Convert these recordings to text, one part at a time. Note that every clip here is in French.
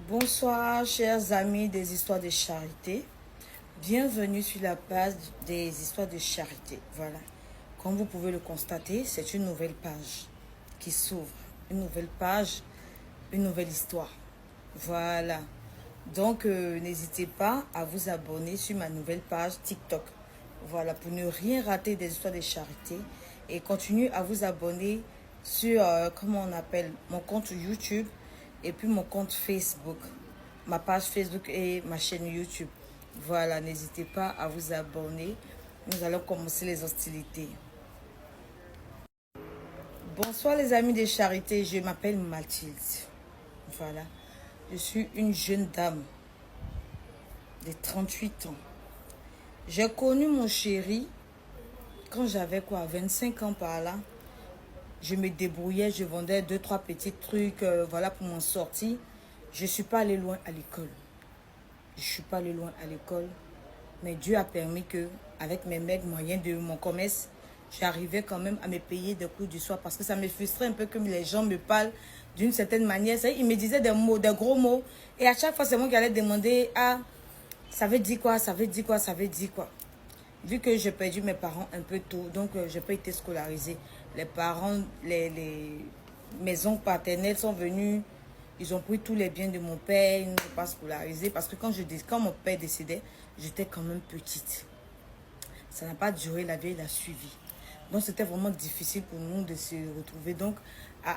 Bonsoir, chers amis des histoires de charité. Bienvenue sur la page des histoires de charité. Voilà. Comme vous pouvez le constater, c'est une nouvelle page qui s'ouvre. Une nouvelle page, une nouvelle histoire. Voilà. Donc, n'hésitez pas à vous abonner sur ma nouvelle page TikTok. Voilà, pour ne rien rater des histoires de charité. Et continuez à vous abonner sur, comment on appelle, mon compte YouTube et puis mon compte Facebook. Ma page Facebook et ma chaîne YouTube. Voilà, n'hésitez pas à vous abonner. Nous allons commencer les hostilités. Bonsoir les amis de charité, je m'appelle Mathilde. Voilà, je suis une jeune dame de 38 ans. J'ai connu mon chéri quand j'avais 25 ans par là. Je me débrouillais, je vendais 2-3 petits trucs, voilà, pour m'en sortir. Je ne suis pas allée loin à l'école. Mais Dieu a permis que, avec mes maigres moyens de mon commerce, j'arrivais quand même à me payer des cours du soir parce que ça me frustrait un peu que les gens me parlent d'une certaine manière. Ils me disaient des mots, des gros mots. Et à chaque fois, c'est moi qui allais demander, ah, ça veut dire quoi, ça veut dire quoi, ça veut dire quoi. Vu que j'ai perdu mes parents un peu tôt, donc je n'ai pas été scolarisée. Les parents, mes oncles paternels sont venus, ils ont pris tous les biens de mon père, ils ne m'ont pas scolarisée. Parce que quand mon père décédait, j'étais quand même petite. Ça n'a pas duré, la vie il a suivi. Donc c'était vraiment difficile pour nous de se retrouver. Donc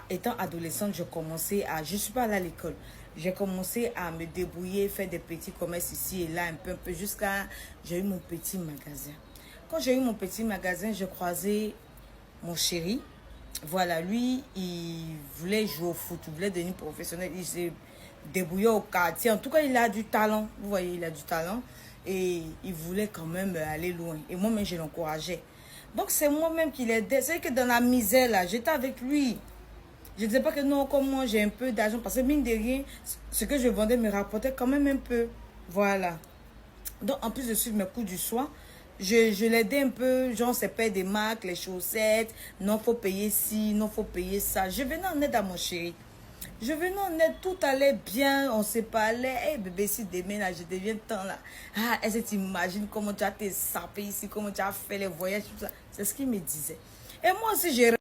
étant adolescente, je ne suis pas allée à l'école. J'ai commencé à me débrouiller, faire des petits commerces ici et là, un peu, jusqu'à j'ai eu mon petit magasin. Quand j'ai eu mon petit magasin, j'ai croisé mon chéri. Voilà, lui, il voulait jouer au foot, il voulait devenir professionnel. Il s'est débrouillé au quartier. En tout cas, il a du talent. Vous voyez, il a du talent. Et il voulait quand même aller loin. Et moi-même, je l'encourageais. Donc, c'est moi-même qui l'aidais. C'est que dans la misère, là, j'étais avec lui. Je ne disais pas que non, comme moi, j'ai un peu d'argent. Parce que mine de rien, ce que je vendais me rapportait quand même un peu. Voilà. Donc, en plus de suivre mes cours du soir, je l'aidais un peu, genre, c'est pas des marques, les chaussettes, non, faut payer ci, non, faut payer ça. Je venais en aide à mon chéri. Je venais en aide, tout allait bien, on se parlait. Hey bébé, si demain, là, je deviens tant là. Ah, est-ce que tu imagines comment tu as été sapé ici, comment tu as fait les voyages, tout ça. C'est ce qu'il me disait. Et moi aussi,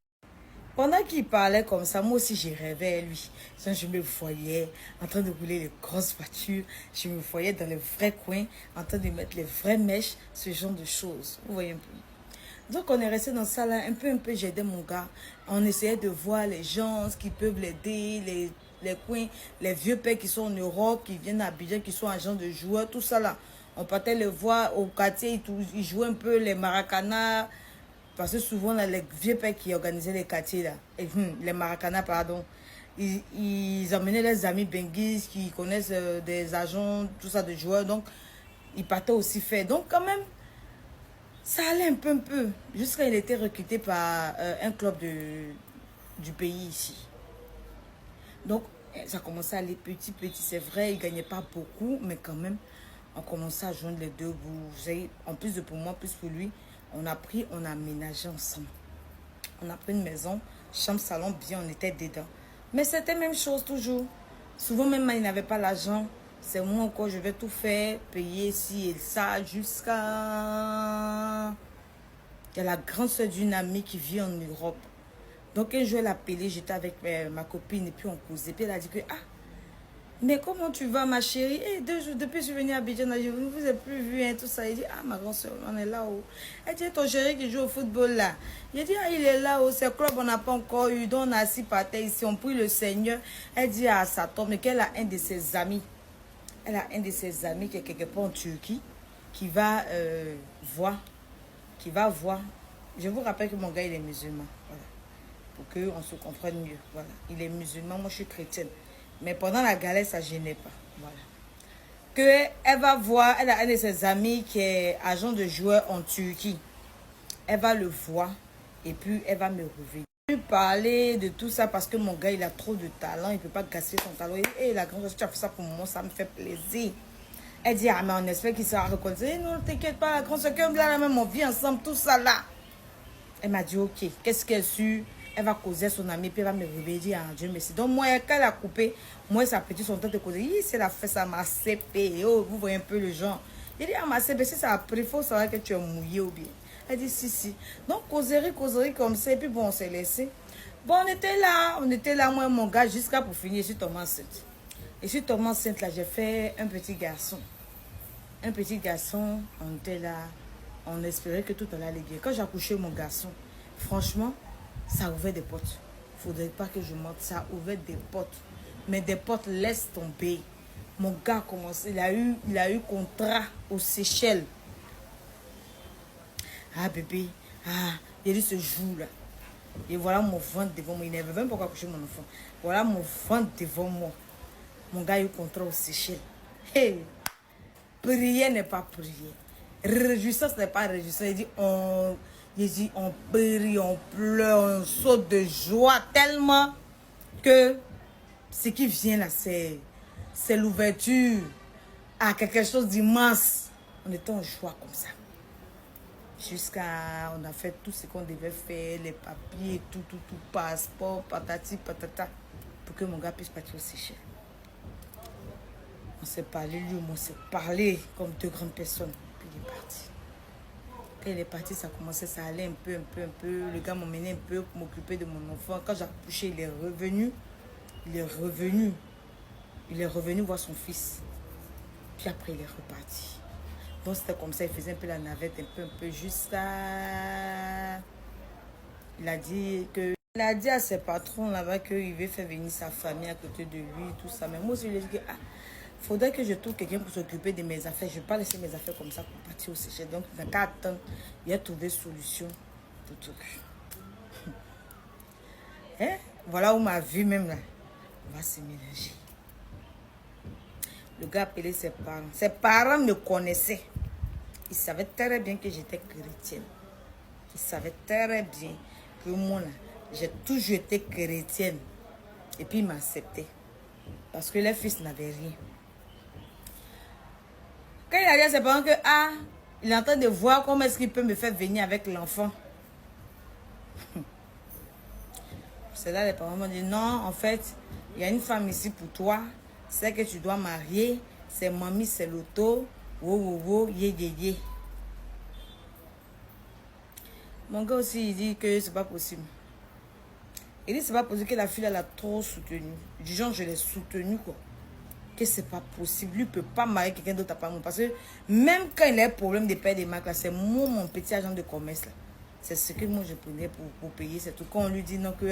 pendant qu'il parlait comme ça, moi aussi, j'ai rêvé à lui. Je me voyais en train de rouler les grosses voitures. Je me voyais dans les vrais coins, en train de mettre les vraies mèches, ce genre de choses. Vous voyez un peu. Donc, on est resté dans ça là, un peu, j'aidais mon gars. On essayait de voir les gens qui peuvent l'aider, les coins, les vieux pères qui sont en Europe, qui viennent à Abidjan, qui sont agents de joueurs, tout ça là. On partait les voir au quartier, ils jouaient un peu les maracanas. Parce que souvent, là, les vieux pères qui organisaient les quartiers, là, les maracanas, pardon, ils emmenaient les amis benguistes qui connaissent des agents, tout ça, de joueurs. Donc, ils partaient aussi faire. Donc, quand même, ça allait un peu. Jusqu'à il était recruté par un club du pays ici. Donc, ça commençait à aller petit. C'est vrai, il ne gagnait pas beaucoup, mais quand même, on commençait à joindre les deux bouts. Vous savez, en plus de pour moi, plus pour lui, on a aménagé ensemble. On a pris une maison, chambre, salon, bien, on était dedans. Mais c'était la même chose toujours. Souvent, même il n'avait pas l'argent. C'est moi encore, je vais tout faire, payer ci et ça, jusqu'à... Il y a la grande soeur d'une amie qui vit en Europe. Donc, un jour, elle a appelé, j'étais avec ma copine et puis on causait. Puis elle a dit que, ah, mais comment tu vas, ma chérie? Et 2 jours depuis que je suis venue à Abidjan, je ne vous ai plus vu, hein, tout ça. Il dit, ah, ma grande soeur, on est là-haut. Elle dit, ton chéri qui joue au football là. Il dit, ah, il est là-haut, c'est club, on n'a pas encore eu. Donc, on a assis par terre ici, on prie le Seigneur. Elle dit à sa tombe, mais qu'elle a un de ses amis. Elle a un de ses amis qui est quelque part en Turquie, qui va voir. Je vous rappelle que mon gars, il est musulman. Voilà. Pour qu'on se comprenne mieux. Voilà. Il est musulman, moi je suis chrétienne. Mais pendant la galère, ça ne gênait pas. Voilà. Elle va voir, elle a un de ses amis qui est agent de joueur en Turquie. Elle va le voir et puis elle va me revenir. Je vais lui parler de tout ça parce que mon gars, il a trop de talent. Il ne peut pas gaspiller son talent. Et la grande chose, tu as fait ça pour moi, ça me fait plaisir. Elle dit, ah mais on espère qu'il sera reconnaissant. Non, t'inquiète pas, la grande chose, là, même on vit ensemble, tout ça là. Elle m'a dit, ok, qu'est-ce qu'elle suit? Elle va causer à son ami, puis elle va me réveiller, dire, ah, Dieu merci. Donc, moi, quand elle a coupé, moi, sa petite son temps de causer. C'est la fait ça, ma CP. Oh, vous voyez un peu le genre. Il dit, ah, ma CP, si ça a pris, il faut savoir que tu es mouillé ou bien. Elle dit, si, si. Donc, causerie comme ça, et puis bon, on s'est laissé. Bon, on était là, moi et mon gars, jusqu'à pour finir, je suis tombée enceinte. Et je suis tombée enceinte, là, j'ai fait un petit garçon. Un petit garçon, on était là, on espérait que tout allait bien. Quand j'ai accouché mon garçon, franchement, ça ouvrait des portes. Il ne faudrait pas que je monte, ça ouvrait des portes. Mais des portes, laisse tomber. Mon gars a commencé, il a eu contrat aux Seychelles. Ah bébé, ah, il a dit ce jour-là. Et voilà mon ventre devant moi. Il n'avait même pas accouché mon enfant. Voilà mon ventre devant moi. Mon gars a eu contrat aux Seychelles. Hey! Prier n'est pas prier. Réjouissance n'est pas réjouissance. Il dit on prie, on pleure, on saute de joie tellement que ce qui vient là, c'est l'ouverture à quelque chose d'immense. On était en joie comme ça. Jusqu'à, on a fait tout ce qu'on devait faire, les papiers, tout, passeport, patati, patata, pour que mon gars puisse partir au Seychelles. On s'est parlé, lui, on s'est parlé comme deux grandes personnes. Puis il est parti. Quand il est parti, ça commençait, ça allait un peu. Le gars m'emmenait un peu pour m'occuper de mon enfant. Quand j'ai accouché, il est revenu. Il est revenu voir son fils. Puis après, il est reparti. Donc c'était comme ça, il faisait un peu la navette, un peu jusqu'à... Il a dit à ses patrons là-bas qu'il veut faire venir sa famille à côté de lui, tout ça. Mais moi aussi, je lui ai dit que faudrait que je trouve quelqu'un pour s'occuper de mes affaires. Je ne vais pas laisser mes affaires comme ça pour partir au Seychelles. Donc, il n'a qu'à attendre. Il a trouvé solution pour tout. Hein? Voilà où ma vie même là va se mélanger. Le gars appelait ses parents. Ses parents me connaissaient. Ils savaient très bien que j'étais chrétienne. Ils savaient très bien que moi, là, j'ai toujours été chrétienne. Et puis, ils m'acceptaient. Parce que les fils n'avaient rien. Quand il a dit à ses parents que, il est en train de voir comment est-ce qu'il peut me faire venir avec l'enfant. C'est là les parents m'ont dit, non, en fait, il y a une femme ici pour toi. C'est que tu dois marier. C'est mamie, c'est l'auto. Ye. Mon gars aussi, il dit que c'est pas possible. Il dit c'est pas possible, que la fille elle a trop soutenu. Du genre, je l'ai soutenu quoi. Que c'est pas possible. Lui ne peut pas marier quelqu'un d'autre à part moi. Parce que même quand il a un problème de payer des marques, c'est moi, mon petit agent de commerce là. C'est ce que moi je prenais pour payer. C'est tout. Quand on lui dit non, que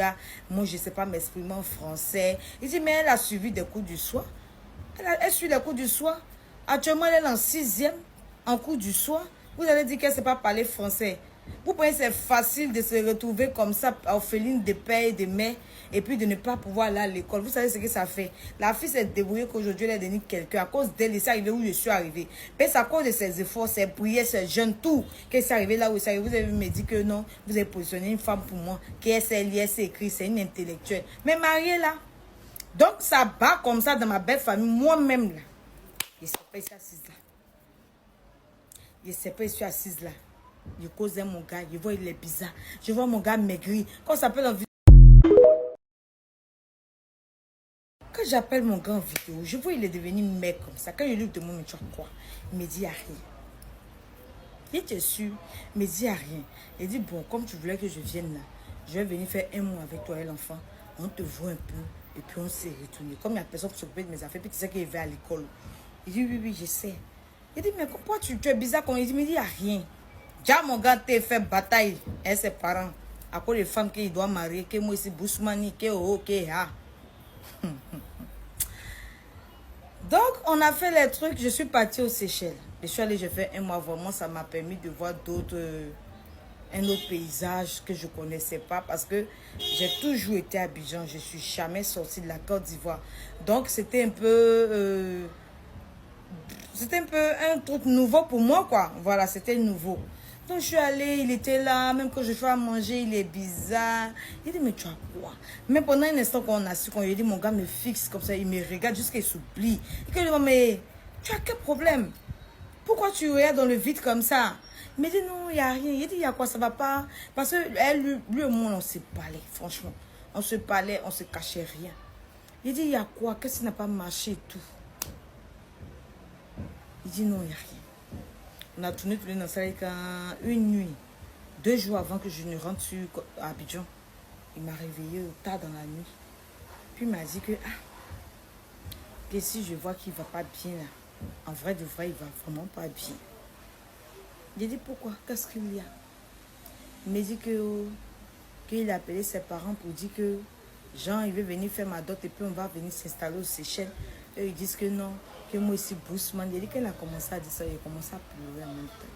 moi je ne sais pas m'exprimer en français. Il dit, mais elle a suivi des cours du soir. Elle suit les cours du soir. Actuellement, elle est en 6e, en cours du soir. Vous allez dire qu'elle ne sait pas parler français. Vous pensez que c'est facile de se retrouver comme ça, orpheline de père et de mère, et puis de ne pas pouvoir aller à l'école. Vous savez ce que ça fait? La fille s'est débrouillée qu'aujourd'hui, elle est devenue quelqu'un. À cause d'elle, elle s'est arrivée où je suis arrivée. Mais c'est à cause de ses efforts, ses prières, ses jeunes, tout, qu'elle s'est arrivée là où elle s'est arrivée. Vous avez me dit que non, vous avez positionné une femme pour moi, qui s'est liée, s'est écrit, c'est une intellectuelle. Mais mariée là. Donc ça bat comme ça dans ma belle famille, moi-même là. Je ne sais pas, je suis assise là. Je ne sais pas, je suis assise là. Je cause mon gars, je vois il est bizarre. Je vois mon gars maigri. Quand s'appelle en vidéo. Quand j'appelle mon gars en vidéo, je vois il est devenu mec comme ça. Quand je lui demande, mais tu as quoi? Il me dit, il n'y a rien. Il était sûr, mais il dit, il n'y a rien. Il dit, bon, comme tu voulais que je vienne là, je vais venir faire un mois avec toi et l'enfant. On te voit un peu, et puis on s'est retourné. Comme il n'y a personne pour s'occuper de mes affaires, puis tu sais qu'il va à l'école. Il dit, oui, je sais. Il dit, mais pourquoi tu es bizarre comme il dit, mais il n'y a rien. Déjà, mon gars t'a fait bataille avec ses parents. À cause des femmes qu'il doit marier, que moi ici, Bousmani, que Donc, on a fait les trucs. Je suis partie aux Seychelles. Je suis allée, j'ai fait un mois. Vraiment, ça m'a permis de voir un autre paysage que je ne connaissais pas. Parce que j'ai toujours été à Abidjan. Je ne suis jamais sortie de la Côte d'Ivoire. Donc, c'était un peu... c'était un peu un truc nouveau pour moi, quoi. Voilà, c'était nouveau. Donc, je suis allée, il était là. Même quand je fais à manger, il est bizarre. Il dit, mais tu as quoi? Mais pendant un instant qu'on a su, quand il dit, mon gars me fixe comme ça, il me regarde jusqu'à qu'il s'oublie. Et que je lui dis, mais tu as quel problème? Pourquoi tu regardes dans le vide comme ça? Il me dit non, il n'y a rien. Il dit, il y a quoi, ça va pas. Parce que elle, lui et moi, on se parlait, franchement. On se parlait, on se cachait rien. Il dit, il y a quoi, qu'est-ce qui n'a pas marché et tout. Il dit non, il n'y a rien. On a tourné tous les dans ça une nuit. 2 jours avant que je ne rentre à Abidjan. Il m'a réveillé tard dans la nuit. Puis il m'a dit que si je vois qu'il ne va pas bien là, en vrai de vrai, il ne va vraiment pas bien. J'ai dit pourquoi? Qu'est-ce qu'il y a? Il m'a dit qu'il a appelé ses parents pour dire que Jean, il veut venir faire ma dot et puis on va venir s'installer aux Seychelles. Eux, ils disent que non, que moi aussi, Bousman. Il dit qu'elle a commencé à dire ça, il a commencé à pleurer en même temps.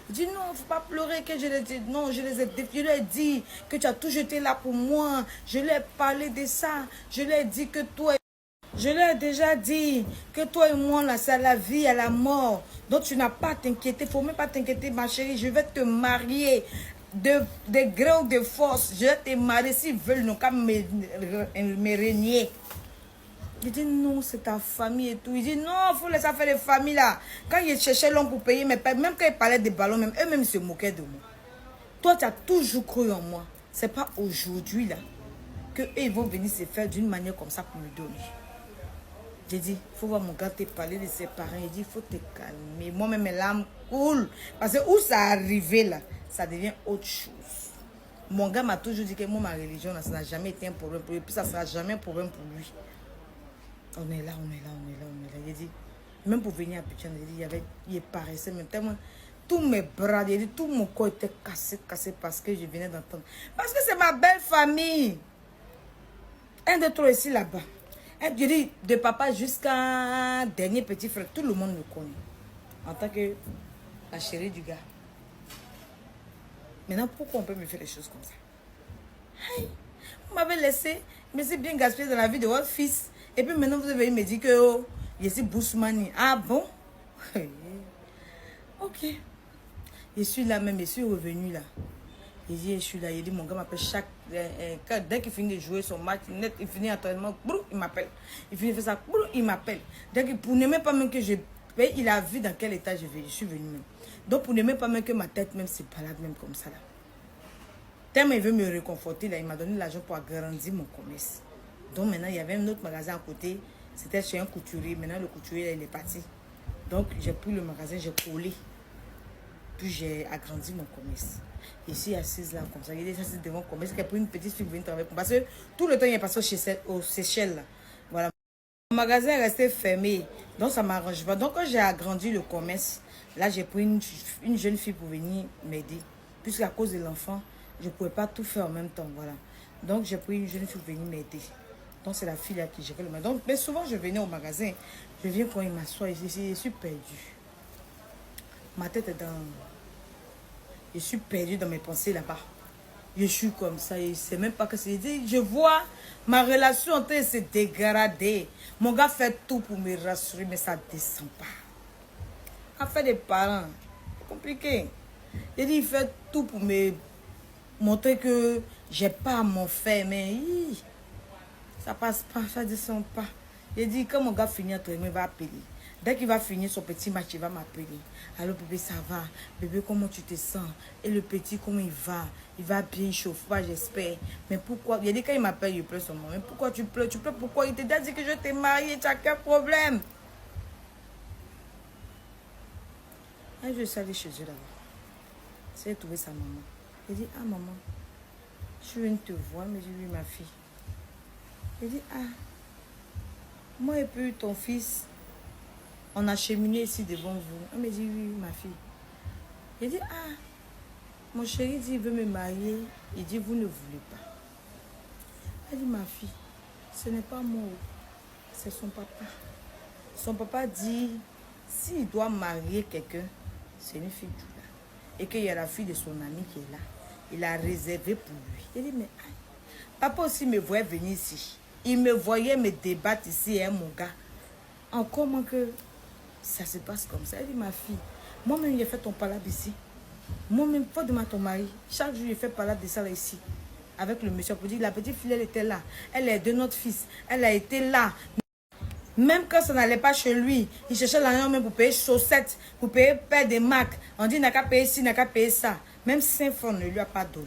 Il dit non, il ne faut pas pleurer, que je les ai dit. Non, je lui ai dit que tu as toujours été là pour moi. Je lui ai parlé de ça. Je lui ai dit que toi, je lui ai déjà dit que toi et moi, là, c'est à la vie, à la mort. Donc tu n'as pas à t'inquiéter. Il ne faut même pas t'inquiéter, ma chérie. Je vais te marier de gré ou de force. Je vais te marier s'ils veulent, non, qu'à me régner. Il dit non, c'est ta famille et tout. Il dit non, il faut laisser faire les familles là. Quand il cherchait l'homme pour payer, mais même quand il parlait des ballons, même eux-mêmes se moquaient de moi. Toi, tu as toujours cru en moi. C'est pas aujourd'hui là que ils vont venir se faire d'une manière comme ça pour me donner. J'ai dit, il faut voir mon gars te parler de ses parents. Il dit, il faut te calmer. Moi-même, mes larmes coulent. Parce que où ça arrivé là, ça devient autre chose. Mon gars m'a toujours dit que moi, ma religion, là, ça n'a jamais été un problème pour lui. Et puis ça ne sera jamais un problème pour lui. On est là, on est là, on est là, on est là. Il dit, même pour venir à Abidjan, il paraissait même tellement. Tous mes bras, il dit, tout mon corps était cassé parce que je venais d'entendre. Parce que c'est ma belle famille. Un de trois ici là-bas. Je dis, de papa jusqu'à dernier petit frère, tout le monde me connaît. En tant que la chérie du gars. Maintenant, pourquoi on peut me faire des choses comme ça? Hey, vous m'avez laissé, mais c'est bien gaspillé dans la vie de votre fils. Et puis maintenant, vous avez me dire que oh, je suis Bousmani. Ah bon? Ok. Je suis là même, je suis revenu là. Il dit, je suis là. Il dit, mon gars m'appelle dès qu'il finit de jouer son match, net, il finit l'entraînement, il m'appelle. Il finit de faire ça, il m'appelle. Pour ne même pas même que je... Il a vu dans quel état je suis venu même. Donc pour ne même pas même que ma tête même se balade même comme ça là. Tellement il veut me réconforter là, il m'a donné l'argent pour agrandir mon commerce. Donc maintenant, il y avait un autre magasin à côté. C'était chez un couturier. Maintenant, le couturier, là, il est parti. Donc, j'ai pris le magasin, j'ai collé. Puis, j'ai agrandi mon commerce. Ici, assise là, comme ça. Il est assis devant mon commerce. J'ai pris une petite fille pour venir travailler. Parce que tout le temps, il est passé aux Seychelles. Là. Voilà. Mon magasin est resté fermé. Donc, ça ne m'arrange pas. Donc, quand j'ai agrandi le commerce, là, j'ai pris une jeune fille pour venir m'aider. Puisqu'à cause de l'enfant, je ne pouvais pas tout faire en même temps. Voilà. Donc, j'ai pris une jeune fille pour venir m'aider. Donc, c'est la fille là qui gérait le magasin. Donc, mais souvent, je venais au magasin. Je viens quand il m'assoit ici. Je suis perdue. Ma tête est dans... Je suis perdue dans mes pensées là-bas. Je suis comme ça. Je ne sais même pas que c'est... Je vois ma relation en train de se dégrader. Mon gars fait tout pour me rassurer, mais ça ne descend pas. Affaire des parents, c'est compliqué. Il fait tout pour me montrer que j'ai pas à m'en faire, mais... Ça passe pas, ça descend pas. Il dit, quand mon gars finit l'entraînement, il va appeler. Dès qu'il va finir son petit match, il va m'appeler. Alors bébé, ça va? Bébé, comment tu te sens? Et le petit, comment il va? Il va bien, il chauffe pas, j'espère. Mais pourquoi? Il a dit, quand il m'appelle, il pleure son moment. Mais pourquoi tu pleures? Tu pleures pourquoi? Il t'a dit que je t'ai marié, tu as quel problème? Un jour, je suis allée chez eux là-bas. J'ai trouvé sa maman. Il dit, ah maman, je viens de te voir, mais j'ai vu ma fille. Il dit, ah, moi et puis ton fils, on a cheminé ici devant vous. Elle me dit, oui, ma fille. Il dit, ah, mon chéri dit, il veut me marier. Il dit, vous ne voulez pas. Elle dit, ma fille, ce n'est pas moi, c'est son papa. Son papa dit, s'il doit marier quelqu'un, c'est une fille du là. Et qu'il y a la fille de son ami qui est là. Il a réservé pour lui. Il dit, mais aïe, papa aussi me voyait venir ici. Il me voyait me débattre ici, hein, mon gars. En comment que ça se passe comme ça? Elle dit, ma fille, moi-même, j'ai fait ton palabre ici. Moi-même, pas de ton mari. Chaque jour, j'ai fait palabre de ça là ici. Avec le monsieur pour dire, la petite fille, elle était là. Elle est de notre fils. Elle a été là. Même quand ça n'allait pas chez lui, il cherchait l'argent même pour payer chaussettes, pour payer paire de marques. On dit, il n'a qu'à payer ci, il n'a qu'à payer ça. Même 5 francs ne lui a pas donné.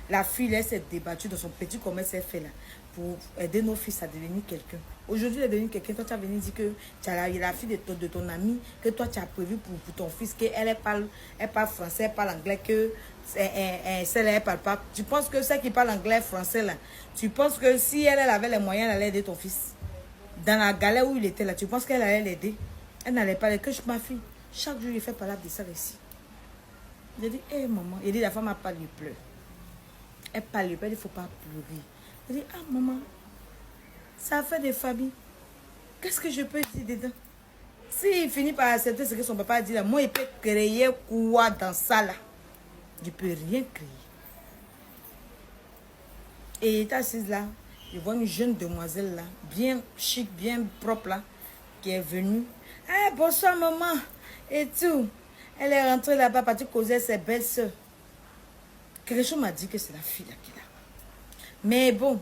La fille, elle s'est débattue dans son petit commerce qu'elle fait là, pour aider nos fils à devenir quelqu'un. Aujourd'hui, elle est devenue quelqu'un. Toi, tu as venu dire que tu as la fille de ton ami, que toi, tu as prévu pour ton fils, qu'elle parle français, elle parle anglais, que celle-là, elle parle pas. Tu penses que celle qui parle anglais, français là, tu penses que si elle avait les moyens, elle allait aider ton fils? Dans la galère où il était là, tu penses qu'elle allait l'aider? Elle n'allait pas l'aider. Que ma fille, chaque jour, il fait parler de ça ici. J'ai dit, hé maman, il dit, la femme a pas lui pleure. Elle parle, elle dit, il ne faut pas pleurer. Elle dit, ah maman, ça a fait des familles. Qu'est-ce que je peux dire dedans? S'il finit par accepter ce que son papa a dit là, moi, il peut créer quoi dans ça là? Je ne peux rien créer. Et il est assise là. Je vois une jeune demoiselle là, bien chic, bien propre là, qui est venue. Ah, bonsoir maman, et tout. Elle est rentrée là-bas parce qu'elle causait ses belles-sœurs. Quelque chose m'a dit que c'est la fille là qui est là. Mais bon,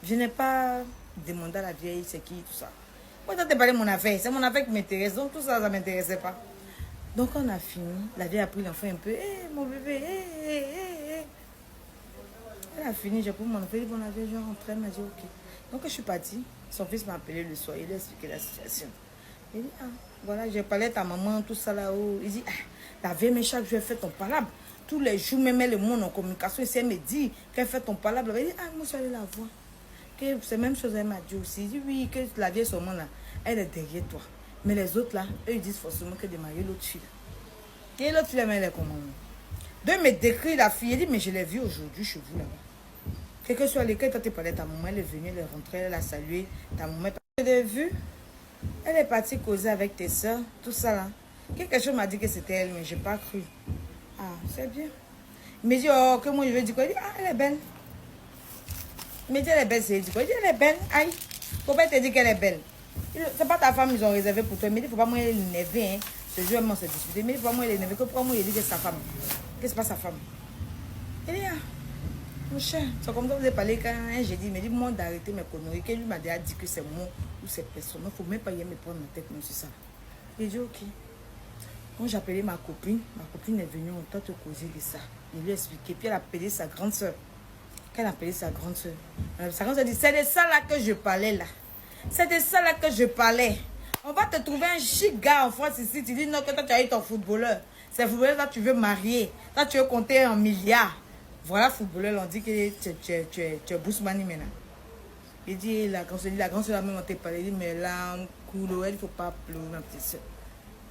je n'ai pas demandé à la vieille c'est qui, tout ça. Moi, je t'ai parlé de mon affaire, c'est mon affaire qui m'intéresse, donc tout ça, ça ne m'intéressait pas. Donc on a fini, la vieille a pris l'enfant un peu, hé mon bébé, hé. Elle a fini, j'ai pris mon enfant, elle dit, bon, la vieille, je rentre, elle m'a dit, ok. Donc je suis partie, son fils m'a appelé le soir, il lui a expliqué la situation. Il dit, ah, voilà, j'ai parlé à ta maman, tout ça là-haut. Il dit, ah, la vieille, mais chaque jour, elle fait ton palabre. Tous les jours, même elle, le monde en communication, si elle me dit qu'elle fait ton palabre, elle dit, ah, moi, je suis allée la voir. C'est la même chose, elle m'a dit aussi. Il dit, oui, que la vieille, seulement là, elle est derrière toi. Mais les autres là, eux, ils disent forcément que de marier l'autre fille. Et l'autre fille, elle est comment? Donc, il me décrit la fille, il dit, mais je l'ai vue aujourd'hui chez vous là-bas. Quel que soit l'école, toi, tu parlais, ta maman, elle est venue, elle est rentrée, elle a salué. Ta maman, je l'ai vue. Elle est partie causer avec tes soeurs, tout ça là. Quelque chose m'a dit que c'était elle, mais je n'ai pas cru. Ah, c'est bien. Il me dit, oh, que moi je vais dire quoi? Il dit, ah, elle est belle. Il me dit, elle est belle, c'est dit quoi? Il dit, elle est belle. Aïe, faut pas te dire qu'elle est belle. C'est pas ta femme, ils ont réservé pour toi. Il me dit, faut pas moi l'énerver, hein. Ce jour, elle s'est disputé. Il me dit, faut pas moi l'énerver. Pourquoi moi il dit que c'est sa femme? Que c'est pas sa femme? Il dit, ah, mon cher, c'est comme ça que vous avez parlé quand j'ai dit, il me dit, moi d'arrêter mes conneries. Que lui m'a déjà dit que c'est moi ou c'est personne. Il ne faut même pas y me prendre la tête même sur ça. J'ai dit, ok. Quand j'ai appelé ma copine est venue en temps te causer de ça. Il lui a expliqué. Puis elle a appelé sa grande soeur. Quand elle a appelé sa grande soeur, sa grande soeur dit, c'est de ça là que je parlais là. C'est de ça là que je parlais. On va te trouver un chic gars en France ici. Tu dis non, que toi tu as eu ton footballeur. C'est footballeur là tu veux marier. Là tu veux compter en milliards. Voilà footballeur, on dit que tu es Bousmani maintenant. Il dit, la grande soeur a même monté par il dit, mais là, couleur, il ne faut pas pleurer ma petite soeur.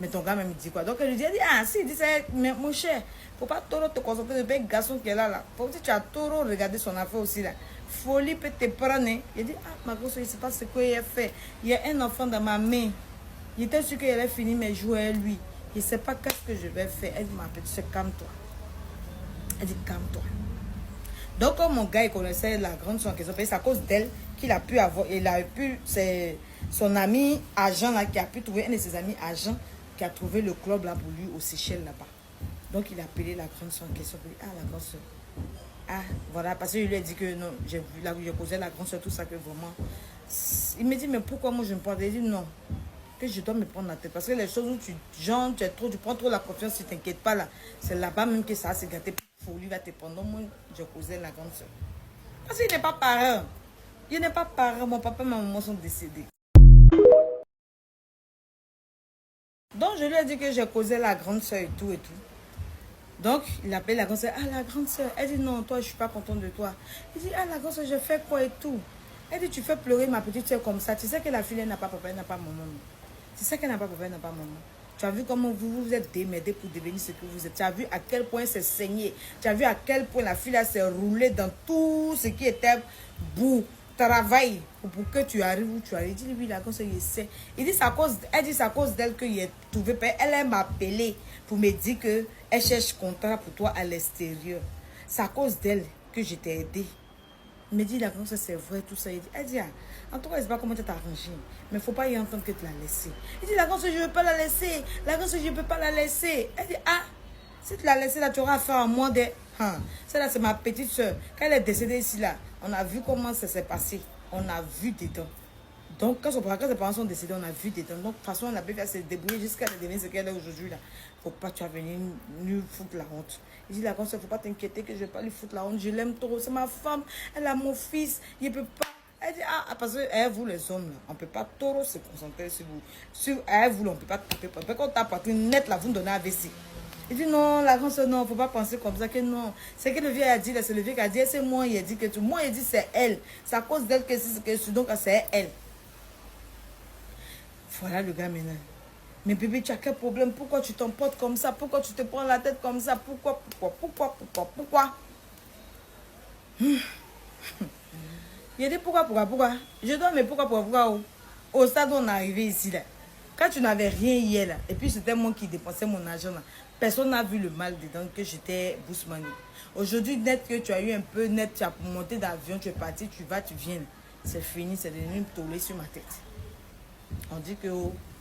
Mais ton gars même dit quoi? Donc elle lui dit, ah si, il dit, mais mon cher, il ne faut pas trop te concentrer sur le petit garçon qui est là. Faut que tu as trop regardé son affaire aussi là. Folie peut te prendre. Il dit, ah ma grosse soeur, il ne sait pas ce qu'il a fait. Il y a un enfant dans ma main. Il était sûr qu'il allait finir mes jouets lui. Il ne sait pas qu'est-ce que je vais faire. Elle dit, ma petite soeur, calme-toi. Elle dit, calme-toi. Donc, comme mon gars, il connaissait la grande soeur en question, c'est à cause d'elle qu'il a pu avoir, c'est son ami agent là, qui a pu trouver, un de ses amis agents, qui a trouvé le club là pour lui aux Seychelles là-bas. Donc, il a appelé la grande soeur en question, ah, la grande soeur. Ah, voilà, parce qu'il lui a dit que non, j'ai vu là où j'ai posé la grande soeur, tout ça, que vraiment. Il me dit, mais pourquoi moi je me prends? Il dit, non, que je dois me prendre la tête. Parce que les choses où tu prends trop la confiance, tu t'inquiètes pas là. C'est là-bas même que ça va se gâter. Folie va te prendre. Donc, moi, je causais la grande soeur. Parce qu'il n'est pas parent. Il n'est pas parent. Mon papa et ma maman sont décédés. Donc, je lui ai dit que j'ai causé la grande soeur et tout et tout. Donc, il appelle la grande soeur. Ah, la grande soeur. Elle dit, non, toi, je ne suis pas contente de toi. Il dit, ah, la grande soeur, je fais quoi et tout. Elle dit, tu fais pleurer ma petite soeur comme ça. Tu sais que la fille, elle n'a pas papa, elle n'a pas maman. Tu sais qu'elle n'a pas papa, elle n'a pas maman. Tu as vu comment vous vous êtes démerdé pour devenir ce que vous êtes. Tu as vu à quel point c'est saigné. Tu as vu à quel point la fille s'est roulée dans tout ce qui était bout, travail, pour que tu arrives où tu arrives. Il dit, oui, la grande soeur, il sait. Il dit, elle dit, c'est à cause d'elle qu'il est trouvé. Elle m'a appelé pour me dire qu'elle cherche contrat pour toi à l'extérieur. C'est à cause d'elle que je t'ai aidé. Il me dit, la grande soeur, c'est vrai, tout ça. Elle dit, ah, en tout cas, je ne sais pas comment tu t'es arrangé. Mais il ne faut pas y entendre que tu l'as laissée. Il dit, la grande soeur, je ne veux pas la laisser. La grande soeur, je ne peux pas la laisser. Elle dit, ah, si tu l'as laissée, là, tu auras affaire à moi de... Celle-là, c'est ma petite soeur. Quand elle est décédée ici, là, on a vu comment ça s'est passé. On a vu dedans. Donc, quand ses parents sont décédés, on a vu des dents. Donc, de toute façon, la belle s'est débrouillée jusqu'à devenir ce qu'elle est aujourd'hui. Là. Faut pas, tu vas venir lui foutre la honte. Il dit, la grosse, faut pas t'inquiéter que je vais pas lui foutre la honte. Je l'aime trop. C'est ma femme. Elle a mon fils. Il peut pas. Elle dit, parce que vous, les hommes, là, on peut pas trop se concentrer sur vous. Sur vous, on peut pas taper. Parce qu'on tape partout net, là, vous me donnez un vessie. Il dit, non, la grosse, non, faut pas penser comme ça. Que non. C'est que le vieux a dit, là, c'est le vieux qui a dit, c'est moi, il a dit que tout. Moi, il dit, c'est elle. C'est à cause d'elle que c'est donc, c'est elle. Voilà le gars maintenant. Mais bébé, tu as quel problème? Pourquoi tu t'emportes comme ça? Pourquoi tu te prends la tête comme ça? Pourquoi? Il a dit pourquoi? Je dois, mais pourquoi? Au stade où on est arrivé ici, là. Quand tu n'avais rien hier, là, et puis c'était moi qui dépensais mon argent, là, personne n'a vu le mal dedans que j'étais boussemanie. Aujourd'hui, net que tu as eu un peu, net, tu as monté d'avion, tu es parti, tu vas, tu viens. C'est fini, c'est devenu tollé sur ma tête. On dit que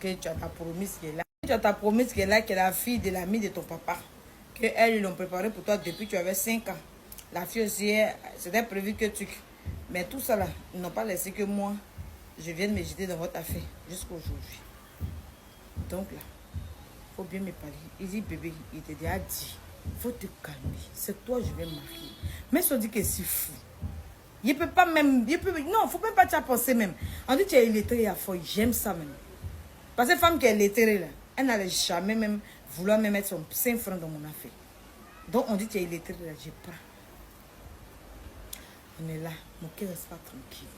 tu as ta promise qui est là. Tu as ta promise qui est là, qui est la fille de l'amie de ton papa. Qu'elle, ils l'ont préparé pour toi depuis que tu avais 5 ans. La fille aussi, c'était prévu que tu... Mais tout ça là, ils n'ont pas laissé que moi, je vienne me jeter dans votre affaire jusqu'à aujourd'hui. Donc là, il faut bien me parler. Il dit, bébé, il te dit, il faut te calmer. C'est toi, je vais marier. Mais si on dit que c'est fou. Il peut pas même... non, il ne faut même pas t'y penser même. On dit que tu es illettré à fond. J'aime ça même. Parce que femme qui est illettrée là, elle n'allait jamais même vouloir me mettre son 5 francs dans mon affaire. Donc on dit que tu es illettré là, je prends. On est là, mon cœur reste pas tranquille.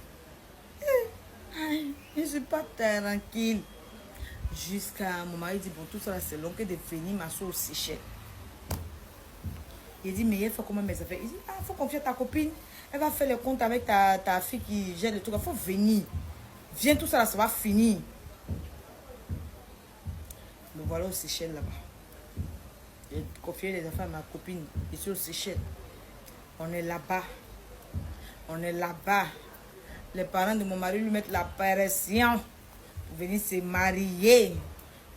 Je ne suis pas tranquille. Jusqu'à mon mari dit, bon, tout ça là, c'est long que de venir m'asseoir au Seychelles. Il dit, mais il faut comment mes affaires. Il dit, il faut confier à ta copine. Elle va faire le compte avec ta fille qui gère le truc. Il faut venir. Viens, tout ça là, ça va finir. Me voilà au Seychelles là-bas. J'ai confié les affaires à ma copine ici au Seychelles. On est là-bas. Les parents de mon mari lui mettent la pression pour venir se marier.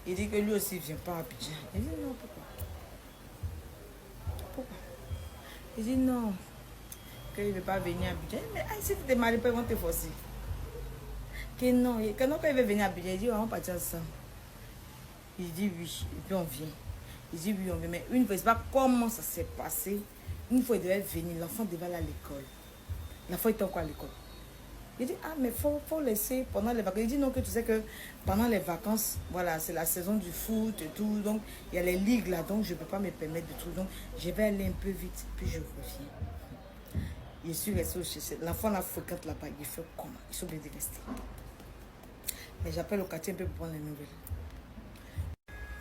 Il dit que lui aussi ne vient pas à Abidjan. Il dit non, pourquoi? Il dit non, qu'il ne veut pas venir à Abidjan. Mais si tu te maries pas, ils vont te forcer. Que non, quand il veut venir à Abidjan, il dit on va partir ensemble. Il dit oui, et puis on vient. Il dit oui, on vient. Mais une fois, je ne sais pas comment ça s'est passé. Une fois, il devait venir, l'enfant devait aller à l'école. L'enfant était encore à l'école. Il dit, mais faut laisser pendant les vacances. Il dit non, que tu sais que pendant les vacances, voilà, c'est la saison du foot et tout. Donc, il y a les ligues là, donc je ne peux pas me permettre de tout. Donc, je vais aller un peu vite, puis je reviens. Je suis resté au Seychelles. L'enfant la fréquente là-bas. Il fait comment? Ils sont obligés de rester. Mais j'appelle au quartier un peu pour prendre les nouvelles.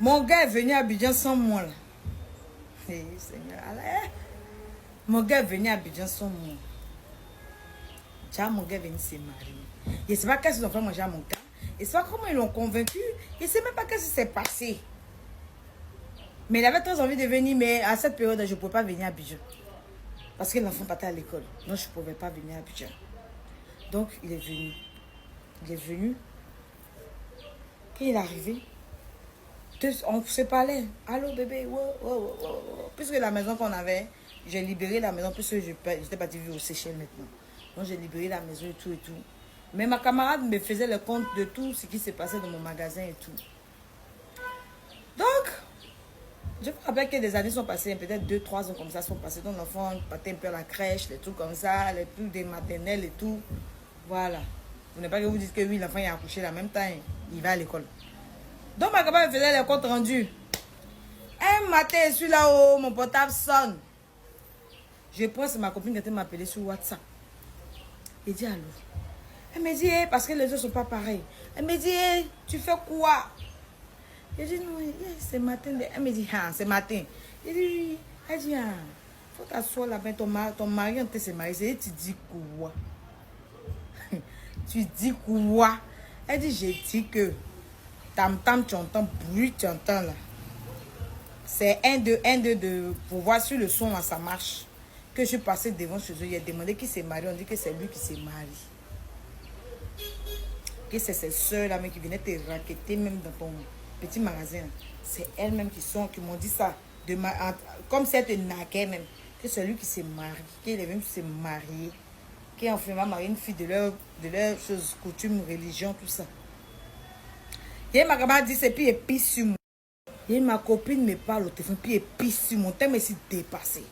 Mon gars est venu à Abidjan sans moi là. Seigneur, allez. Mon gars est venu à Abidjan sans moi. Mon gars est venu se marier. Je ne sais pas qu'est-ce qu'ils ont fait manger à mon gars. Je ne sais pas comment ils l'ont convaincu. Je ne sais même pas qu'est-ce qui s'est passé. Mais il avait très envie de venir, mais à cette période, je ne pouvais pas venir à Abidjan. Parce que l'enfant partait à l'école. Donc, je ne pouvais pas venir à Abidjan. Donc, il est venu. Quand il est arrivé, on se parlait. Allô, bébé. Wow. Puisque la maison qu'on avait, j'ai libéré la maison, puisque j'étais partie vivre au Seychelles maintenant. Donc, j'ai libéré la maison et tout. Mais ma camarade me faisait le compte de tout ce qui s'est passé dans mon magasin et tout. Donc, je me rappelle que des années sont passées, peut-être 2-3 ans comme ça sont passés. Donc, l'enfant partait un peu à la crèche, les trucs comme ça, les trucs des maternelles et tout. Voilà. Vous n'avez pas que vous dites que oui, l'enfant est accouché la même temps, il va à l'école. Donc, ma camarade me faisait le compte rendu. Un matin, je suis là-haut, mon portable sonne. Je pense que ma copine qui était m'appeler sur WhatsApp. Elle dit allô. Elle me dit, parce que les autres ne sont pas pareils. Elle me dit, tu fais quoi? Je dis, non, c'est matin. Elle me dit, c'est matin. Je dis, oui. Elle dit, faut t'asseoir là-bas, ton mari, on s'est marié. Tu dis quoi? Tu dis quoi? Elle dit, j'ai dit que tam-tam, tu entends, bruit, tu entends là. C'est 1, 2, de pouvoir sur le son, là, ça marche. Que je suis passée devant chez eux, il a demandé qui s'est marié, on dit que c'est lui qui s'est marié. Que c'est ses soeurs là, mais qui venaient te raqueter même dans ton petit magasin. C'est elles-mêmes qui m'ont dit ça. Comme si elles te naquaient même. Que c'est lui qui s'est marié, qu'il est même s'est marié. qui ont fait marier une fille de leur chose, coutume, religion, tout ça. Et ma camarade dit, c'est puis elle pisse sur moi. Et ma copine me parle au téléphone, puis elle pisse sur mon thème, est dépassé.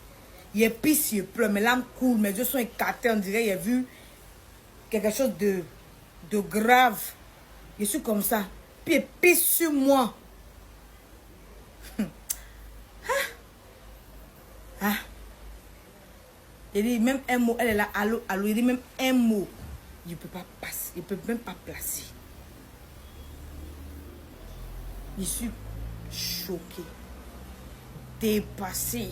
Il pisse, il pleure, mes larmes coulent, mes yeux sont écartés, on dirait qu'il a vu quelque chose de grave. Je suis comme ça. Puis elle pisse sur moi. Ah. Il dit même un mot, elle est là, allô, allô, il dit même un mot. Il ne peut pas passer, il ne peut même pas placer. Je suis choquée, dépassée.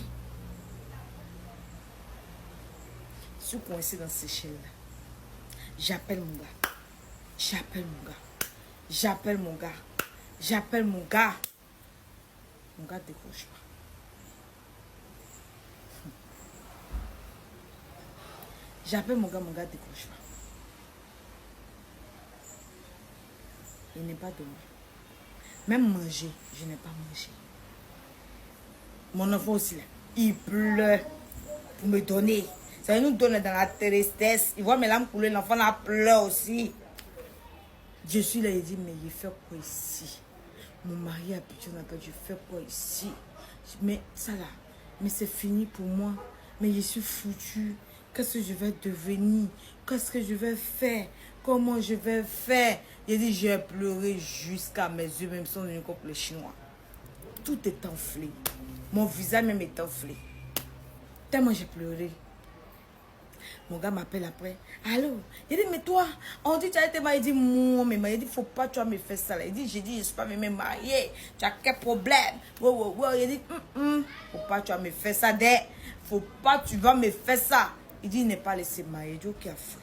Je suis coincée dans ces chaînes-là. J'appelle mon gars. J'appelle mon gars. J'appelle mon gars. J'appelle mon gars. Mon gars décroche pas. J'appelle mon gars décroche pas. Il n'est pas dormi. Même manger, je n'ai pas mangé. Mon enfant aussi là, il pleure pour me donner. Ça nous donne dans la tristesse. Il voit mes larmes couler, l'enfant là pleure aussi. Je suis là, il dit, mais il fait quoi ici? Mon mari a pitié, on a perdu, je fais quoi ici? Mais ça là, mais c'est fini pour moi. Mais je suis foutue. Qu'est-ce que je vais devenir? Qu'est-ce que je vais faire? Comment je vais faire? Il dit, j'ai pleuré jusqu'à mes yeux, même sont devenus comme les Chinois. Tout est enflé. Mon visage même est enflé. Tellement j'ai pleuré. Mon gars m'appelle après. Allô? Il dit, mais toi, on dit, tu as été marié. Il dit, moi, mais il dit, faut pas, tu vas me faire ça. Là. Il dit, j'ai dit, je ne suis pas même marié. Tu as quel problème? Il dit, faut pas, tu vas me faire ça. Faut pas, tu vas me faire ça. Il dit, il n'est pas laissé marier. Il dit, ok, frère.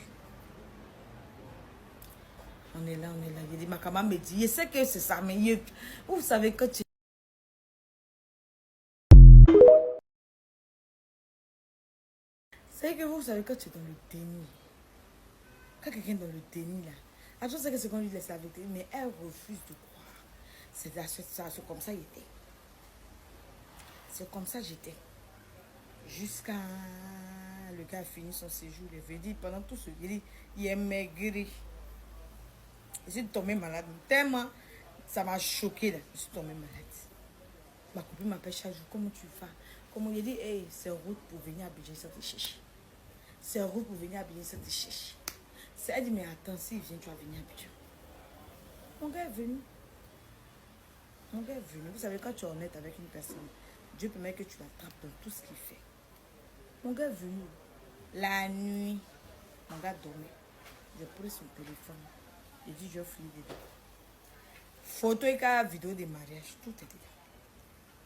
On est là. Il dit, ma camarade me dit, je sais que c'est ça, mais vous savez que tu... C'est que vous savez que tu es dans le déni. Quand quelqu'un est dans le déni, là, la chose c'est que ce qu'on lui laisse la vérité, mais elle refuse de croire. C'est comme ça il était. C'est comme ça j'étais. Jusqu'à... Le gars a fini son séjour. Il veut dire, pendant tout ce temps, il est maigri. Je suis tombée malade. Tellement, ça m'a choqué là. Je suis tombée malade. Ma copine m'appelle chaque jour. Comment tu vas? Comment il dit, hey, c'est route pour venir à Abidjan, ça te cherche. C'est route pour venir à Abidjan, ça te cherche. Elle dit, mais attends, s'il vient, tu vas venir à Abidjan. Mon gars est venu. Mon gars est venu. Vous savez, quand tu es honnête avec une personne, Dieu permet que tu l'attrapes dans tout ce qu'il fait. Mon gars est venu. La nuit, mon gars dormait. J'ai pris son téléphone. J'ai dit, je vais fouiller dedans. Photo et vidéo de mariage, tout est dedans.